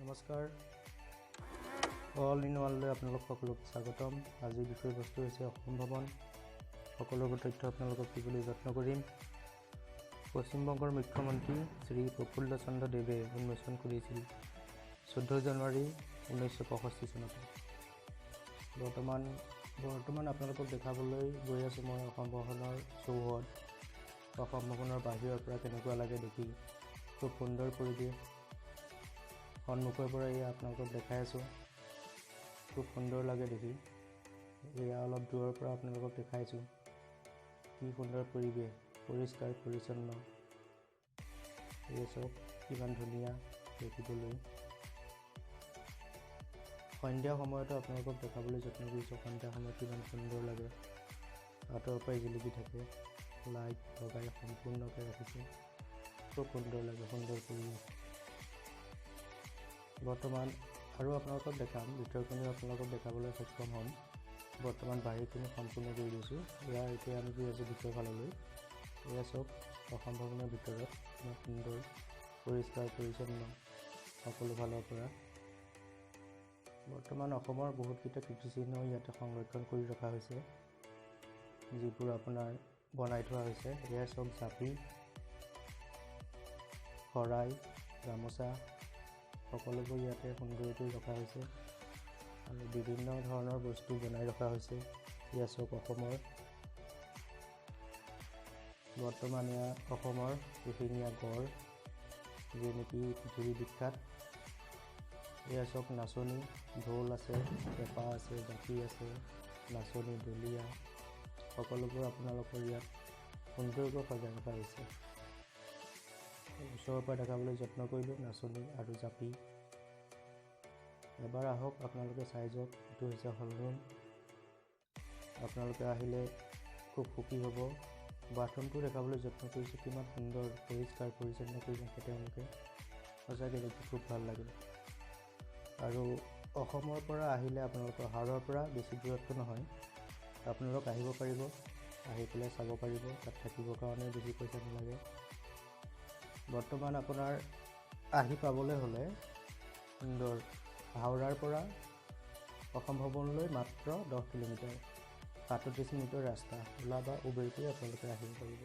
নমস্কাৰ all in ওয়ানলৈ আপোনালোক সকলোকে স্বাগতম। আজিৰ বিষয়বস্তু হৈছে অসম ভৱন। সকলোবোৰ তথ্য আপোনালোকক দিবলৈ যত্ন কৰিম। পশ্চিমবংগৰ মুখ্যমন্ত্ৰী শ্ৰী প্ৰফুল্ল চন্দ্ৰ দেৱে উন্মোচন কৰিছিল 14 জানুৱাৰী 1965 চনত। বৰ্তমান আপোনালোকক দেখাবলৈ গৈ আছোঁ মই অসম ভৱনৰ চৌহদ। অসম ভৱনৰ বাহিৰৰ পৰা কেনেকুৱা লাগে দেখি, খুব সুন্দৰ পৰিৱেশ। সন্মুখৰ পৰা এয়া আপোনালোকক দেখাই আছোঁ, খুব সুন্দৰ লাগে দেখি। এয়া অলপ দূৰৰ পৰা আপোনালোকক দেখাইছোঁ, কি সুন্দৰ পৰিৱেশ, পৰিষ্কাৰ পৰিচ্ছন্ন। এয়া চব কিমান ধুনীয়া দেখিবলৈ। সন্ধিয়া সময়তো আপোনালোকক দেখাবলৈ যত্ন কৰিছোঁ। সন্ধিয়া সময়ত কিমান সুন্দৰ লাগে, আঁতৰৰ পৰাই জিলিকি থাকে, লাইট লগাই সম্পূৰ্ণকৈ ৰাখিছে, খুব সুন্দৰ লাগে, সুন্দৰ পৰিৱেশ। বৰ্তমান আৰু আপোনালোকক দেখাম, ভিতৰখিনিও আপোনালোকক দেখাবলৈ সক্ষম হ'ম। বৰ্তমান বাহিৰখিনি সম্পূৰ্ণ কৰি দিছোঁ। এয়া এতিয়া আমি গৈ আছোঁ ভিতৰ ফাললৈ। এয়া চব অসম ভৱনৰ ভিতৰত ইমান সুন্দৰ পৰিষ্কাৰ পৰিচ্ছন্ন সকলো ফালৰ পৰা। বৰ্তমান অসমৰ বহুতকেইটা কীৰ্তিচিহ্ন ইয়াতে সংৰক্ষণ কৰি ৰখা হৈছে, যিবোৰ আপোনাৰ বনাই থোৱা হৈছে। এয়া চব জাপি, শৰাই, গামোচা সকলোবোৰ ইয়াতে সুন্দৰকৈ ৰখা হৈছে আৰু বিভিন্ন ধৰণৰ বস্তু বনাই ৰখা হৈছে। এয়া চব অসমৰ। বৰ্তমান এয়া অসমৰ এশিঙীয়া গড়, যি নেকি পৃথিৱী বিখ্যাত। এয়া চব নাচনী, ঢোল আছে, পেঁপা আছে, জাপি আছে, নাচনী, ঢুলীয়া সকলোবোৰ আপোনালোকৰ ইয়াত সুন্দৰকৈ সজাই ৰখা হৈছে। ওচৰৰ পৰা দেখাবলৈ যত্ন কৰিলোঁ নাচনী আৰু জাপি। এবাৰ আহক, আপোনালোকে চাই যাওক। এইটো হৈছে হল ৰুম। আপোনালোকে আহিলে খুব সুখী হ'ব। বাথৰুমটো দেখাবলৈ যত্ন কৰিছোঁ, কিমান সুন্দৰ পৰিষ্কাৰ পৰিচ্ছন্ন কৰি ৰাখে তেওঁলোকে, সঁচাকৈ দেখি খুব ভাল লাগে। আৰু অসমৰ পৰা আহিলে আপোনালোকৰ হাৰৰ পৰা বেছি দূৰত্ব নহয়, আপোনালোক আহিব পাৰিব, আহি পেলাই চাব পাৰিব। তাত থাকিবৰ কাৰণে বেছি পইচা নালাগে। বৰ্তমান আপোনাৰ আহি পাবলৈ হ'লে সুন্দৰ হাওৰাৰ পৰা অসম ভৱনলৈ মাত্ৰ 10 কিলোমিটাৰ, 37 মিনিটৰ ৰাস্তা। ওলা বা উবেৰ কৰি আপোনালোকে আহিব পাৰিব।